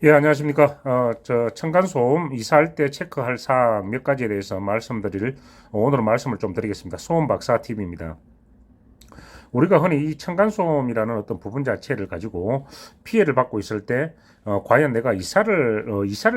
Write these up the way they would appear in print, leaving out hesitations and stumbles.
예, 안녕하십니까. 층간소음 이사할 때 체크할 사항 몇 가지에 대해서 오늘은 말씀을 좀 드리겠습니다. 소음 박사 TV입니다. 우리가 흔히 이 층간소음이라는 어떤 부분 자체를 가지고 피해를 받고 있을 때, 과연 내가 이사를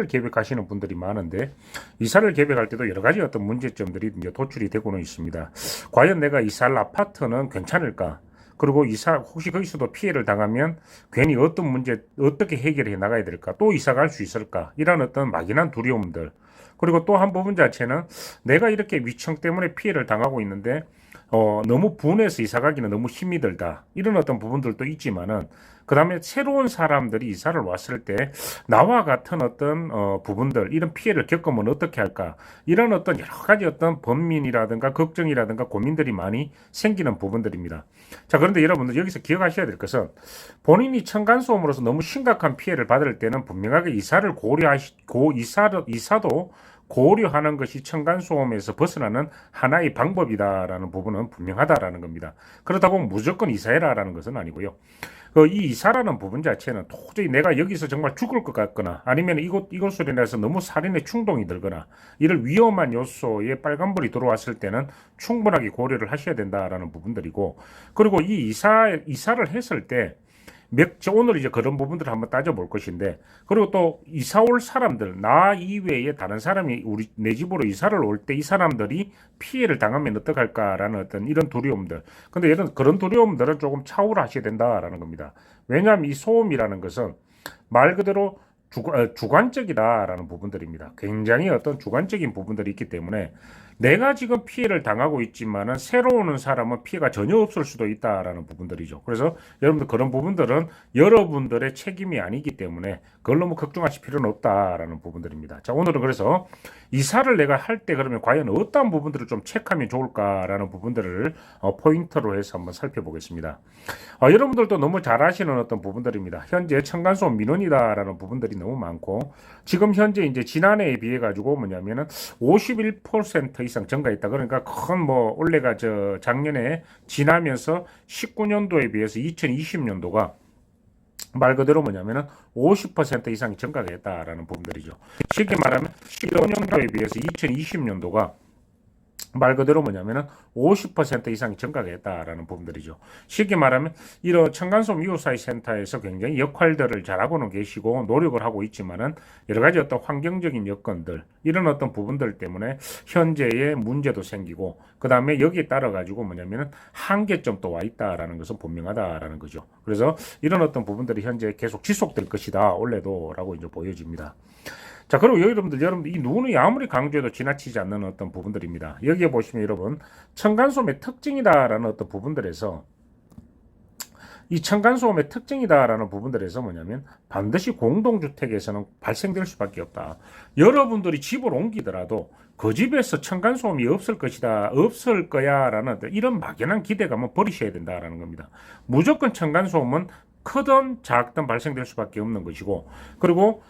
계획하시는 분들이 많은데, 이사를 계획할 때도 여러 가지 어떤 문제점들이 이제 도출이 되고는 있습니다. 과연 내가 이사할 아파트는 괜찮을까? 그리고 혹시 거기서도 피해를 당하면 괜히 어떻게 해결해 나가야 될까? 또 이사 갈 수 있을까? 이런 어떤 막연한 두려움들. 그리고 또 한 부분 자체는 내가 이렇게 위층 때문에 피해를 당하고 있는데, 너무 분해서 이사 가기는 너무 힘이 들다. 이런 어떤 부분들도 있지만은, 그 다음에 새로운 사람들이 이사를 왔을 때, 나와 같은 어떤, 부분들, 이런 피해를 겪으면 어떻게 할까? 이런 어떤 여러 가지 어떤 번민이라든가 걱정이라든가 고민들이 많이 생기는 부분들입니다. 자, 그런데 여러분들 여기서 기억하셔야 될 것은, 본인이 층간소음으로서 너무 심각한 피해를 받을 때는 분명하게 이사도 고려하는 것이 층간소음에서 벗어나는 하나의 방법이다라는 부분은 분명하다라는 겁니다. 그렇다고 무조건 이사해라라는 것은 아니고요. 이 이사라는 부분 자체는 도저히 내가 여기서 정말 죽을 것 같거나 아니면 이곳으로 인해서 너무 살인의 충동이 들거나 이런 위험한 요소에 빨간불이 들어왔을 때는 충분하게 고려를 하셔야 된다라는 부분들이고, 그리고 이사를 했을 때 오늘 이제 그런 부분들을 한번 따져볼 것인데, 그리고 또 이사 올 사람들, 나 이외에 다른 사람이 내 집으로 이사를 올 때 이 사람들이 피해를 당하면 어떡할까라는 어떤 이런 두려움들. 근데 그런 두려움들은 조금 차후하셔야 된다라는 겁니다. 왜냐하면 이 소음이라는 것은 말 그대로 주관적이다라는 부분들입니다. 굉장히 어떤 주관적인 부분들이 있기 때문에 내가 지금 피해를 당하고 있지만은 새로 오는 사람은 피해가 전혀 없을 수도 있다라는 부분들이죠. 그래서 여러분들 그런 부분들은 여러분들의 책임이 아니기 때문에 그걸 너무 걱정하실 필요는 없다라는 부분들입니다. 자, 오늘은 그래서 이사를 내가 할 때 그러면 과연 어떤 부분들을 좀 체크하면 좋을까라는 부분들을 포인트로 해서 한번 살펴보겠습니다. 여러분들도 너무 잘 아시는 어떤 부분들입니다. 현재 층간소음 민원이다라는 부분들이 너무 많고, 지금 현재 이제 지난해에 비해 가지고 뭐냐면은 51% 이상 증가했다. 그러니까 올해가 작년에 지나면서 19년도에 비해서 2020년도가 말 그대로 뭐냐면은 50% 이상이 증가가 했다라는 부분들이죠. 쉽게 말하면 15년도에 비해서 2020년도가 말 그대로 뭐냐면은 50% 이상이 증가가 했다라는 부분들이죠. 쉽게 말하면 이런 층간소음 이웃사회 센터에서 굉장히 역할들을 잘하고는 계시고 노력을 하고 있지만은 여러 가지 어떤 환경적인 여건들 이런 어떤 부분들 때문에 현재의 문제도 생기고, 그 다음에 여기에 따라 가지고 뭐냐면은 한계점도 와 있다라는 것은 분명하다라는 거죠. 그래서 이런 어떤 부분들이 현재 계속 지속될 것이다 올해도라고 이제 보여집니다. 자, 그리고 여러분들, 이 누누이 아무리 강조해도 지나치지 않는 어떤 부분들입니다. 여기에 보시면 여러분, 층간소음의 특징이다라는 어떤 부분들에서, 이 층간소음의 특징이다라는 부분들에서 뭐냐면, 반드시 공동주택에서는 발생될 수밖에 없다. 여러분들이 집을 옮기더라도 그 집에서 층간소음이 없을 것이다, 없을 거야, 라는 이런 막연한 기대감은 버리셔야 된다라는 겁니다. 무조건 층간소음은 크든 작든 발생될 수밖에 없는 것이고, 그리고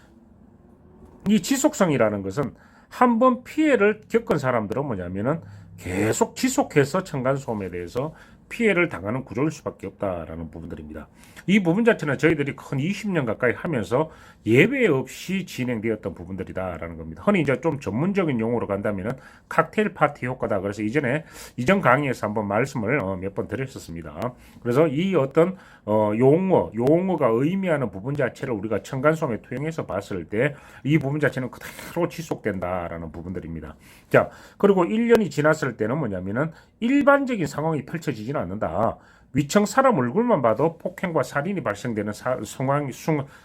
이 지속성이라는 것은 한번 피해를 겪은 사람들은 뭐냐면은 계속 지속해서 층간소음에 대해서 피해를 당하는 구조일 수밖에 없다라는 부분들입니다. 이 부분 자체는 저희들이 큰 20년 가까이 하면서 예외 없이 진행되었던 부분들이다라는 겁니다. 흔히 이제 좀 전문적인 용어로 간다면은 칵테일 파티 효과다. 그래서 이전 강의에서 한번 말씀을 몇 번 드렸었습니다. 그래서 이 어떤 용어가 의미하는 부분 자체를 우리가 층간소음에 투영해서 봤을 때 이 부분 자체는 그대로 지속된다라는 부분들입니다. 자, 그리고 1년이 지났을 때는 뭐냐면은 일반적인 상황이 펼쳐지지는 않는다. 위층 사람 얼굴만 봐도 폭행과 살인이 발생되는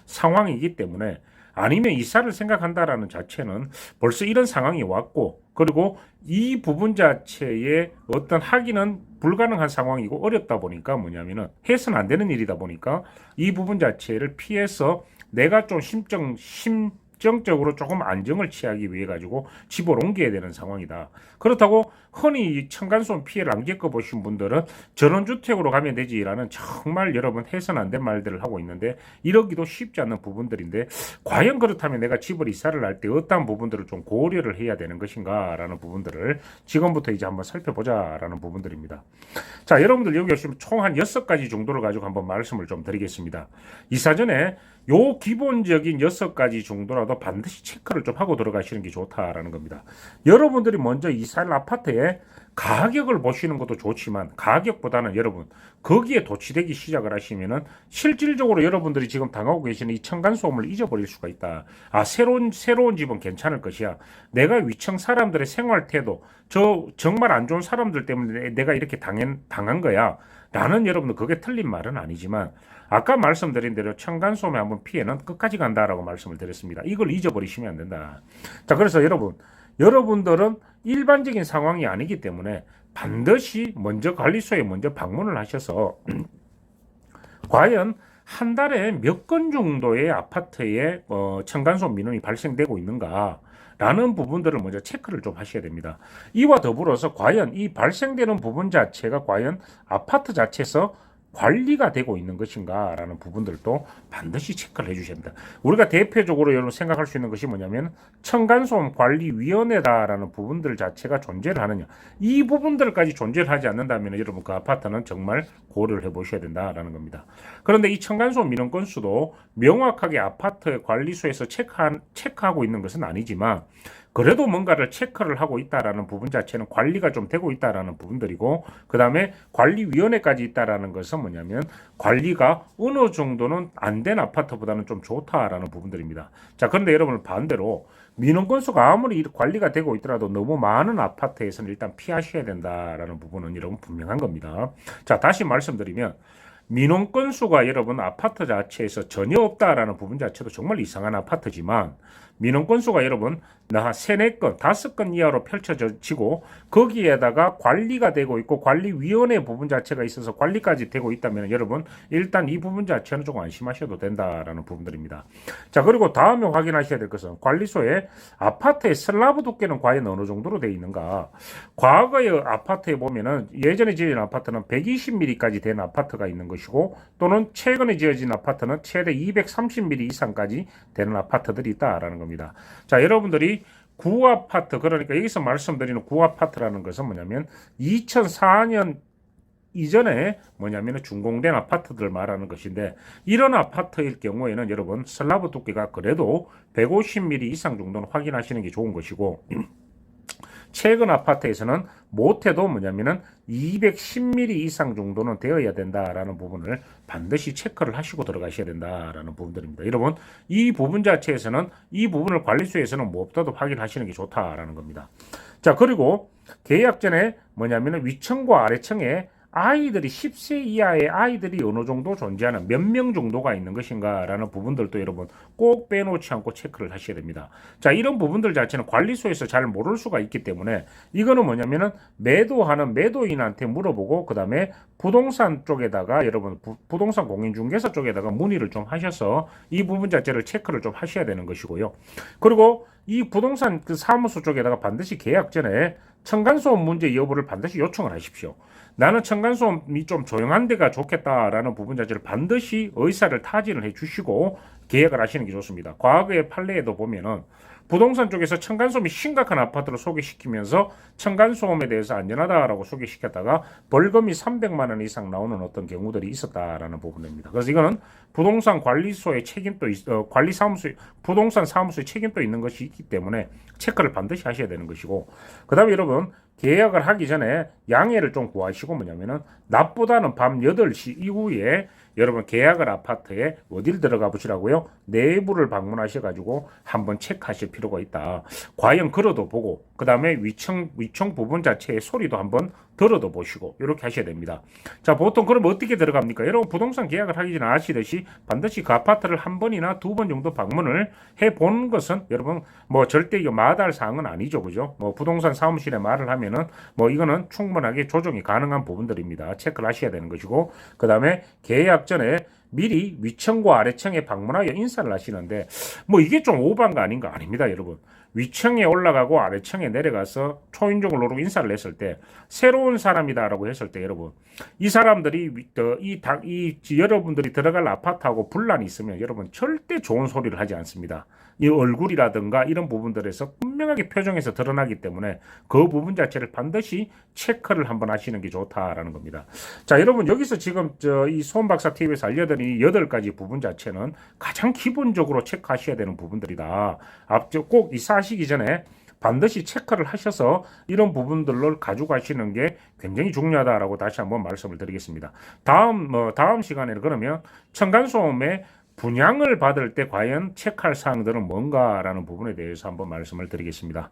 상황이기 때문에, 아니면 이사를 생각한다라는 자체는 벌써 이런 상황이 왔고, 그리고 이 부분 자체에 어떤 하기는 불가능한 상황이고 어렵다 보니까 뭐냐면은 해서는 안 되는 일이다 보니까 이 부분 자체를 피해서 내가 좀 심정적으로 조금 안정을 취하기 위해 가지고 집을 옮겨야 되는 상황이다. 그렇다고 흔히 층간소음 피해를 안 겪어보신 분들은 전원주택으로 가면 되지라는 정말 여러분 해서는 안 된 말들을 하고 있는데, 이러기도 쉽지 않는 부분들인데, 과연 그렇다면 내가 집을 이사를 할 때 어떤 부분들을 좀 고려를 해야 되는 것인가라는 부분들을 지금부터 이제 한번 살펴보자라는 부분들입니다. 자, 여러분들 여기 오시면 총 한 6가지 정도를 가지고 한번 말씀을 좀 드리겠습니다. 이사 전에 요 기본적인 6가지 정도라도 반드시 체크를 좀 하고 들어가시는 게 좋다라는 겁니다. 여러분들이 먼저 이사할 아파트의 가격을 보시는 것도 좋지만 가격보다는 여러분 거기에 도취되기 시작을 하시면은 실질적으로 여러분들이 지금 당하고 계시는 이 층간소음을 잊어버릴 수가 있다. 아, 새로운 집은 괜찮을 것이야. 내가 위층 사람들의 생활 태도, 저 정말 안 좋은 사람들 때문에 내가 이렇게 당한 거야. 라는 여러분들 그게 틀린 말은 아니지만 아까 말씀드린 대로 층간소음의 한번 피해는 끝까지 간다라고 말씀을 드렸습니다. 이걸 잊어버리시면 안 된다. 자, 그래서 여러분들은 일반적인 상황이 아니기 때문에 반드시 먼저 관리소에 먼저 방문을 하셔서 과연 한 달에 몇 건 정도의 아파트에 층간소음 민원이 발생되고 있는가 라는 부분들을 먼저 체크를 좀 하셔야 됩니다. 이와 더불어서 과연 이 발생되는 부분 자체가 과연 아파트 자체에서 관리가 되고 있는 것인가 라는 부분들도 반드시 체크를 해주셔야 합니다. 우리가 대표적으로 여러분 생각할 수 있는 것이 뭐냐면 층간소음 관리위원회다라는 부분들 자체가 존재를 하느냐, 이 부분들까지 존재를 하지 않는다면 여러분 그 아파트는 정말 고려를 해보셔야 된다라는 겁니다. 그런데 이 층간소음 민원 건수도 명확하게 아파트 관리소에서 체크하고 있는 것은 아니지만 그래도 뭔가를 체크를 하고 있다라는 부분 자체는 관리가 좀 되고 있다라는 부분들이고, 그 다음에 관리위원회까지 있다라는 것은 뭐냐면 관리가 어느 정도는 안 된 아파트보다는 좀 좋다라는 부분들입니다. 자, 그런데 여러분 반대로 민원 건수가 아무리 관리가 되고 있더라도 너무 많은 아파트에서는 일단 피하셔야 된다라는 부분은 여러분 분명한 겁니다. 자, 다시 말씀드리면 민원 건수가 여러분 아파트 자체에서 전혀 없다라는 부분 자체도 정말 이상한 아파트지만 민원 건수가 여러분 나 3, 4건, 5건 이하로 펼쳐지고 거기에다가 관리가 되고 있고 관리위원회 부분 자체가 있어서 관리까지 되고 있다면 여러분 일단 이 부분 자체는 조금 안심하셔도 된다라는 부분들입니다. 자, 그리고 다음에 확인하셔야 될 것은 관리소에 아파트의 슬라브 두께는 과연 어느 정도로 되어 있는가. 과거의 아파트에 보면은 예전에 지어진 아파트는 120mm까지 된 아파트가 있는 것이고 또는 최근에 지어진 아파트는 최대 230mm 이상까지 되는 아파트들이 있다라는 겁니다. 자, 여러분들이 구아파트, 그러니까 여기서 말씀드리는 구아파트라는 것은 뭐냐면 2004년 이전에 뭐냐면 준공된 아파트들 말하는 것인데 이런 아파트일 경우에는 여러분 슬라브 두께가 그래도 150mm 이상 정도는 확인하시는 게 좋은 것이고 최근 아파트에서는 못해도 뭐냐면은 210mm 이상 정도는 되어야 된다라는 부분을 반드시 체크를 하시고 들어가셔야 된다라는 부분들입니다. 여러분 이 부분 자체에서는 이 부분을 관리소에서는 무엇보다도 확인하시는 게 좋다라는 겁니다. 자, 그리고 계약 전에 뭐냐면은 위층과 아래층에 아이들이 10세 이하의 아이들이 어느 정도 존재하는 몇 명 정도가 있는 것인가 라는 부분들도 여러분 꼭 빼놓지 않고 체크를 하셔야 됩니다. 자, 이런 부분들 자체는 관리소에서 잘 모를 수가 있기 때문에 이거는 뭐냐면은 매도하는 매도인한테 물어보고 그 다음에 부동산 쪽에다가 여러분 부동산 공인중개사 쪽에다가 문의를 좀 하셔서 이 부분 자체를 체크를 좀 하셔야 되는 것이고요. 그리고 이 부동산 그 사무소 쪽에다가 반드시 계약 전에 층간소음 문제 여부를 반드시 요청을 하십시오. 나는 층간소음이 좀 조용한 데가 좋겠다라는 부분 자체를 반드시 의사를 타진을 해주시고 계약을 하시는 게 좋습니다. 과거의 판례에도 보면은 부동산 쪽에서 층간소음이 심각한 아파트를 소개시키면서 층간소음에 대해서 안전하다라고 소개시켰다가 벌금이 300만 원 이상 나오는 어떤 경우들이 있었다라는 부분입니다. 그래서 이거는 부동산 관리소의 책임도 부동산 사무소의 책임도 있는 것이 있기 때문에 체크를 반드시 하셔야 되는 것이고, 그다음에 여러분 계약을 하기 전에 양해를 좀 구하시고 뭐냐면은 낮보다는 밤 8시 이후에 여러분 계약을 아파트에 어딜 들어가 보시라고요? 내부를 방문하셔가지고 한번 체크하실 필요가 있다. 과연 걸어도 보고 그 다음에 위층 부분 자체의 소리도 한번 들어도 보시고 이렇게 하셔야 됩니다. 자, 보통 그럼 어떻게 들어갑니까? 여러분 부동산 계약을 하기 전에 아시듯이 반드시 그 아파트를 한 번이나 2번 정도 방문을 해보는 것은 여러분 뭐 절대 이거 마다할 사항은 아니죠, 그죠? 뭐 부동산 사무실에 말을 하면은 뭐 이거는 충분하게 조정이 가능한 부분들입니다. 체크를 하셔야 되는 것이고, 그 다음에 계약 전에 미리 위층과 아래층에 방문하여 인사를 하시는데 뭐 이게 좀 오버한 거 아닌가? 아닙니다, 여러분. 위층에 올라가고 아래층에 내려가서 초인종을 누르고 인사를 했을 때 새로운 사람이다라고 했을 때 여러분 이 사람들이 여러분들이 들어갈 아파트하고 분란이 있으면 여러분 절대 좋은 소리를 하지 않습니다. 이 얼굴이라든가 이런 부분들에서 분명하게 표정에서 드러나기 때문에 그 부분 자체를 반드시 체크를 한번 하시는 게 좋다라는 겁니다. 자, 여러분 여기서 지금 이 손박사 TV에서 알려드린 8가지 부분 자체는 가장 기본적으로 체크하셔야 되는 부분들이다. 앞서 꼭 이사하시기 전에 반드시 체크를 하셔서 이런 부분들을 가져가시는 게 굉장히 중요하다라고 다시 한번 말씀을 드리겠습니다. 다음 시간에는 그러면 층간소음의 분양을 받을 때 과연 체크할 사항들은 뭔가라는 부분에 대해서 한번 말씀을 드리겠습니다.